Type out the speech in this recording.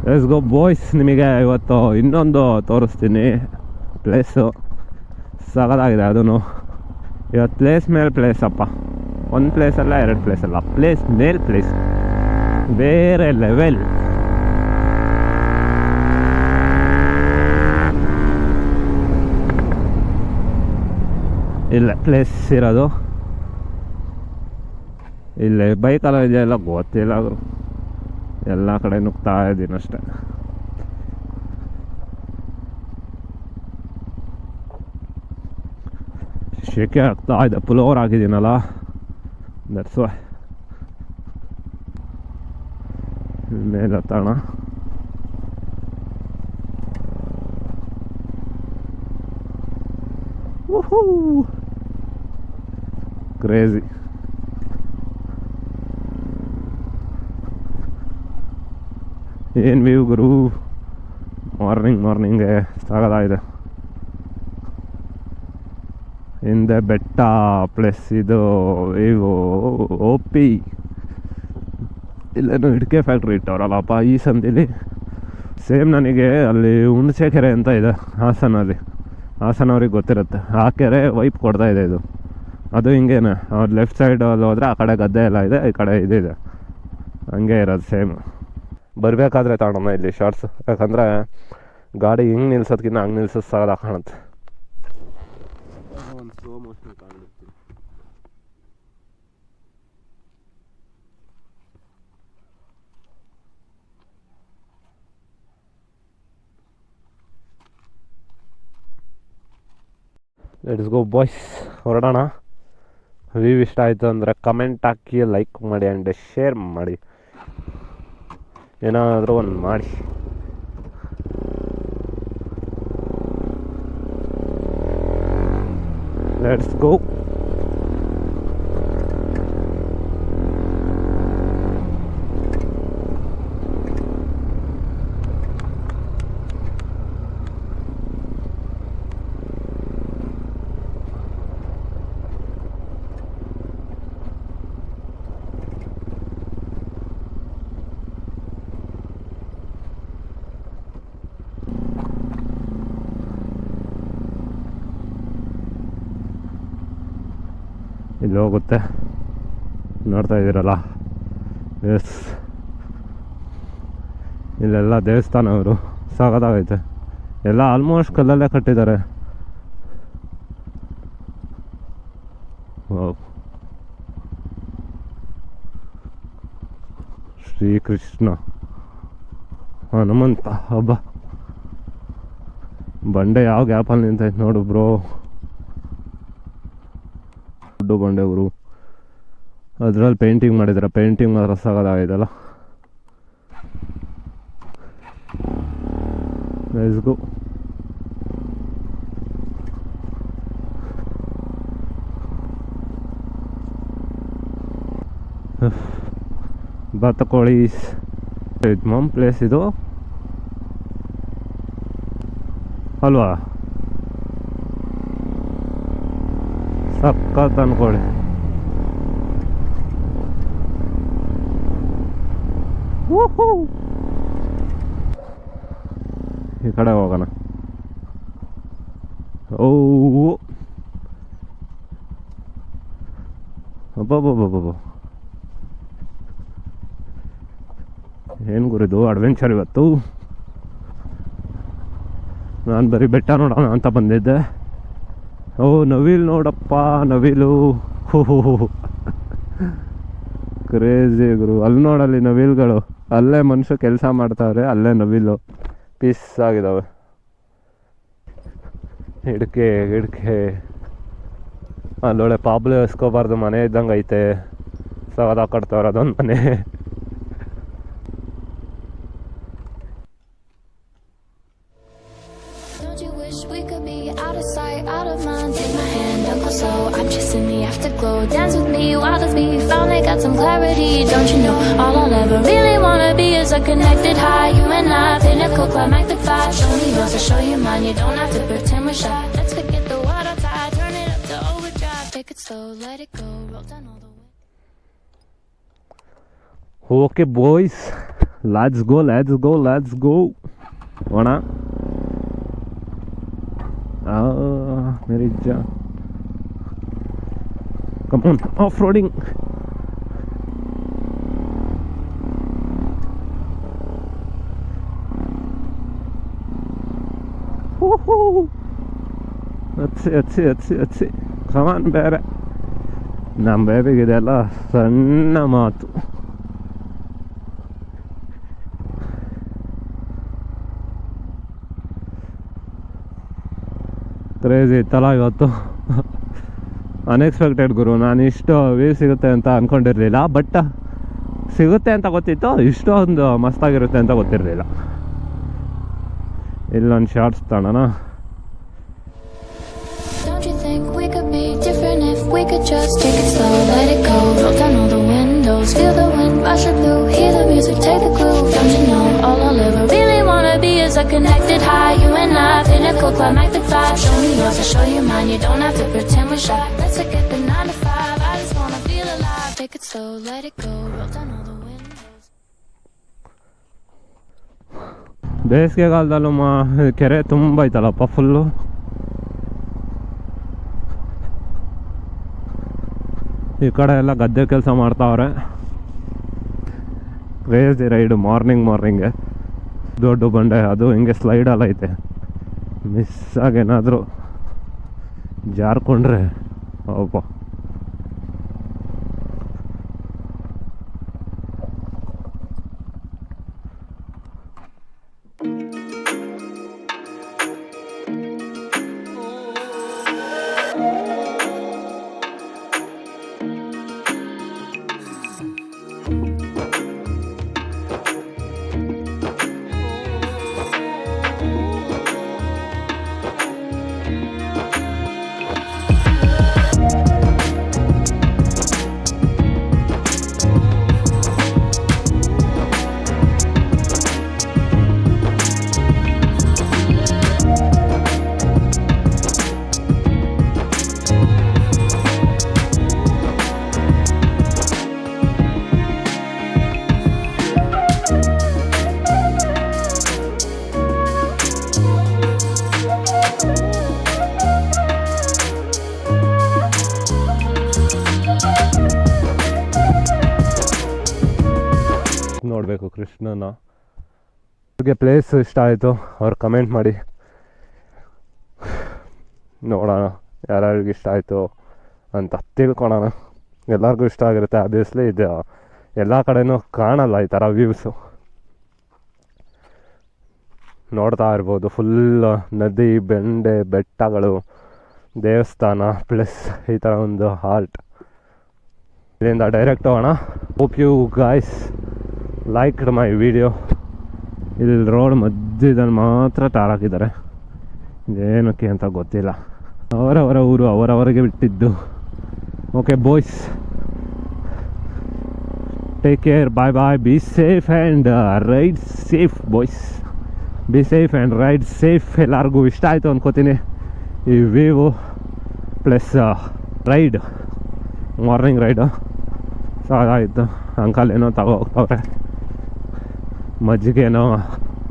Let's go boys. ನಿಮಗೆ ಇವತ್ತು ಇನ್ನೊಂದು ತೋರಿಸ್ತೀನಿ ಪ್ಲೇಸು. ಸಗದಾಗಿದೆ ಅದೂ. ಇವತ್ತು ಪ್ಲೇಸ್ ಮೇಲೆ ಪ್ಲೇಸ್ ಅಪ್ಪ. ಒಂದು ಪ್ಲೇಸಲ್ಲ, ಎರಡು ಪ್ಲೇಸಲ್ಲ, ಪ್ಲೇಸ್ ಮೇಲೆ ಪ್ಲೇಸ್, ಬೇರೆ ಲೆವೆಲ್. ಇಲ್ಲ ಪ್ಲೇಸ್ ಇರೋದು ಇಲ್ಲೇ. ಬೈಕಲ್ಲ ಇದೆಯಲ್ಲ ಗೊತ್ತಿಲ್ಲ, ಎಲ್ಲ ಕಡೆ ನುಗ್ತಾ ಇದ್ದೀನಿ ಅಷ್ಟೆ. ಶೆಕೆ ಆಗ್ತಾ ಇದೆ, ಪುಲ್ ಓವರ್ ಆಗಿದ್ದೀನಲ್ಲ, ದಟ್ಸ್ ವೈ. ಮೇಲೆ ಹತ್ತೋಣ. ಕ್ರೇಜಿ. ಏನು ವ್ಯೂ ಗುರು, ಮಾರ್ನಿಂಗ್ಗೆ ಸಾಗದಾಗಿದೆ. ಹಿಂದೆ ಬೆಟ್ಟ ಪ್ಲಸ್ ಇದು ಇವು OP. ಇಲ್ಲೇನು ಇಡ್ಕೆ ಫ್ಯಾಕ್ಟ್ರಿ ಇಟ್ಟವ್ರಲ್ಲಪ್ಪ ಈ ಸಂದಿಲಿ. ಸೇಮ್ ನನಗೆ ಅಲ್ಲಿ ಹುಣಸೆ ಕೆರೆ ಅಂತ ಇದೆ ಹಾಸನಲ್ಲಿ. ಹಾಸನವ್ರಿಗೆ ಗೊತ್ತಿರುತ್ತೆ. ಆ ಕೆರೆ ವೈಪ್ ಕೊಡ್ತಾ ಇದೆ ಇದು. ಅದು ಹಿಂಗೇನೆ, ಅವ್ರು ಲೆಫ್ಟ್ ಸೈಡಲ್ಲಿ ಹೋದರೆ ಆ ಕಡೆ ಗದ್ದೆ ಎಲ್ಲ ಇದೆ, ಈ ಕಡೆ ಇದಿದೆ, ಹಂಗೆ ಇರೋದು ಸೇಮ್. ಬರಬೇಕಾದ್ರೆ ತಗೊಳಮ್ಮ ಇಲ್ಲಿ ಶಾರ್ಟ್ಸ್, ಯಾಕಂದರೆ ಗಾಡಿ ಹಿಂಗೆ ನಿಲ್ಸೋದ್ಕಿಂತ ಹಂಗೆ ನಿಲ್ಸೋದು ಸಾಲ ಕಾಣುತ್ತೆ. ಒಂದು ಸ್ಲೋ ಮೋಷನ್ ಕಾಣಿಸ್ತೀನಿ. ಲೆಟ್ಸ್ ಗೋ ಬಾಯ್ಸ್, ಹೊರಡೋಣ. ವ್ಯೂ ಇಷ್ಟ ಆಯಿತು ಅಂದರೆ ಕಮೆಂಟ್ ಹಾಕಿ, ಲೈಕ್ ಮಾಡಿ ಆ್ಯಂಡ್ ಶೇರ್ ಮಾಡಿ, ಏನಾದರೂ ಒಂದು ಮಾಡಿ. Let's go. ಇಲ್ಲಿ ಹೋಗುತ್ತೆ, ನೋಡ್ತಾ ಇದ್ದೀರಲ್ಲ. ಎಸ್, ಇಲ್ಲೆಲ್ಲ ದೇವಸ್ಥಾನ ಅವರು ಸಾಗದಾಗೈತೆ. ಎಲ್ಲ ಆಲ್ಮೋಸ್ಟ್ ಕಲ್ಲಲ್ಲೇ ಕಟ್ಟಿದ್ದಾರೆ. ಶ್ರೀಕೃಷ್ಣ, ಹನುಮಂತ ಹಬ್ಬ. ಬಂಡೆ ಯಾವ ಗ್ಯಾಪಲ್ಲಿ ನಿಂತೈತೆ ನೋಡು ಬ್ರೋ. ದೊಡ್ಡ ಬಂಡೆ ಗುರು. ಅದರಲ್ಲಿ ಪೇಂಟಿಂಗ್ ಮಾಡಿದ್ದಾರೆ. ಪೇಂಟಿಂಗ್ ಮಾತ್ರ ಸಾಗದಾಗಿದೆಯಲ್ಲ. Let's go. ಬಾತುಕೋಳಿ ಮಮ್ ಪ್ಲೇಸ್ ಇದು ಅಲ್ವಾ? ಸಕ್ಕತ್ ಅನ್ಕೊಳ್ಳಿ. ಈ ಕಡೆ ಹೋಗೋಣ. ಓ ಅಬ್ಬಬ್ಬಬ್ಬಬ್ಬ, ಏನು ಗುರಿದು ಅಡ್ವೆಂಚರ್ ಇವತ್ತು. ನಾನು ಬರೀ ಬೆಟ್ಟ ನೋಡೋಣ ಅಂತ ಬಂದಿದ್ದೆ. ಓ ನವಿಲ್ ನೋಡಪ್ಪ, ನವಿಲು. ಕ್ರೇಜಿ ಗುರು. ಅಲ್ಲಿ ನೋಡಲ್ಲಿ ನವಿಲ್ಗಳು, ಅಲ್ಲೇ ಮನುಷ್ಯ ಕೆಲಸ ಮಾಡ್ತಾವ್ರೆ, ಅಲ್ಲೇ ನವಿಲು ಪೀಸ್ ಆಗಿದ್ದಾವೆ. ಹಿಡ್ಕೆ ಅಲ್ಲೊಳೆ ಪಾಬ್ಲು ಎಸ್ಕೋಬಾರ್ದು ಮನೆ ಇದ್ದಂಗೆ ಐತೆ. ಸವದ ಕಟ್ತವ್ರೆ ಅದೊಂದು ಮನೆ. Dance with me, wild as me, found I got some clarity. Don't you know, all I'll ever really wanna be is a connected high. You and I, pinnacle, climactic vibe. Show me yours, I'll show you mine. You don't have to pretend we're shy. Let's forget the water tide, turn it up to overdrive. Take it slow, let it go, roll down all the way. Okay boys, let's go let's go let's go ಒಣ ಮೇರಿ ಜಾ come on off roading. ಹಚ್ಚಿ ಕಮಾನ್ ಬೇರೆ ನಮ್ಮ ಬೇಬಿಗೆ ಇದೆಲ್ಲ ಸಣ್ಣ ಮಾತು. Crazy ಇತ್ತಲ್ಲ ಇವತ್ತು. ಅನ್ಎಕ್ಸ್ಪೆಕ್ಟೆಡ್ ಗುರು. ನಾನು ಇಷ್ಟು ವ್ಯೂ ಸಿಗುತ್ತೆ ಅಂತ ಅಂದ್ಕೊಂಡಿರಲಿಲ್ಲ, ಬಟ್ ಸಿಗುತ್ತೆ ಅಂತ ಗೊತ್ತಿತ್ತು, ಇಷ್ಟೊಂದು ಮಸ್ತಾಗಿರುತ್ತೆ ಅಂತ ಗೊತ್ತಿರಲಿಲ್ಲ. ಇಲ್ಲೊಂದು ಶಾರ್ಟ್ಸ್ ತಗೋಣ. Don't you think we could be different if we could just take it slow, let it go, roll down all the windows, feel the wind rushing through, hear the music, take the groove. Don't you know all I'll ever really wanna be is a connected high, you and I, pinnacle, climactic vibe. Show me yours, I'll show you mine, you don't have to pretend we're shy. Let's forget the 9 to 5, I just wanna feel alive. Take it slow, let it go, roll down all the windows. ಬೇಸಿಗೆಗಾಲದಲ್ಲೂ ಕೆರೆ ತುಂಬ ಐತಲ್ಲಪ್ಪ full. ಈ ಕಡೆ ಎಲ್ಲ ಗದ್ದೆ ಕೆಲಸ ಮಾಡ್ತಾವ್ರೆ. Crazy ride ಮಾರ್ನಿಂಗ್ಗೆ. ದೊಡ್ಡ ಬಂಡೆ ಅದು ಹಿಂಗೆ ಸ್ಲೈಡಲ್ಲ ಐತೆ. ಮಿಸ್ ಆಗೇನಾದರೂ ಜಾರ್ಕೊಂಡ್ರೆ ಅಪ್ಪ. ನೋಡಬೇಕು ಕೃಷ್ಣನ. ಅವ್ರಿಗೆ ಪ್ಲೇಸ್ ಇಷ್ಟ ಆಯಿತು, ಅವ್ರು ಕಮೆಂಟ್ ಮಾಡಿ ನೋಡೋಣ ಯಾರ್ಯಾರಿಗೆ ಇಷ್ಟ ಆಯಿತು ಅಂತ ತಿಳ್ಕೊಳೋಣ. ಎಲ್ಲರಿಗೂ ಇಷ್ಟ ಆಗಿರುತ್ತೆ ಆಬ್ವಿಯಸ್ಲಿ. ಇದು ಎಲ್ಲ ಕಡೆನೂ ಕಾಣಲ್ಲ ಈ ಥರ ವ್ಯೂಸು. ನೋಡ್ತಾ ಇರ್ಬೋದು ಫುಲ್ ನದಿ, ಬೆಂಡೆ, ಬೆಟ್ಟಗಳು, ದೇವಸ್ಥಾನ ಪ್ಲಸ್ ಈ ಥರ ಒಂದು ಹಾಲ್ಟ್. ಇಲ್ಲಿಂದ ಡೈರೆಕ್ಟ್ ಹೋಗೋಣ. Hope you guys liked my video. ಇಲ್ಲಿ ರೋಡ್ ಮಧ್ಯದಲ್ಲಿ ಮಾತ್ರ ಟಾರ್ ಹಾಕಿದ್ದಾರೆ, ಏನಕ್ಕೆ ಅಂತ ಗೊತ್ತಿಲ್ಲ. ಅವರವರ ಊರು ಅವರವರಿಗೆ ಬಿಟ್ಟಿದ್ದು. Okay boys, take care, bye bye, be safe and ride safe boys. Be safe and ride safe. ಎಲ್ಲರಿಗೂ ಇಷ್ಟ ಆಯಿತು ಅಂದ್ಕೋತೀನಿ ಈ view plus ride, morning ride. ಸಾಕಾಯಿತು. ಅಂಕಲ್ ಏನೋ ತಗೋ ಹೋಗ್ತವ್ರೆ, ಮಜ್ಜಿಗೆನೋ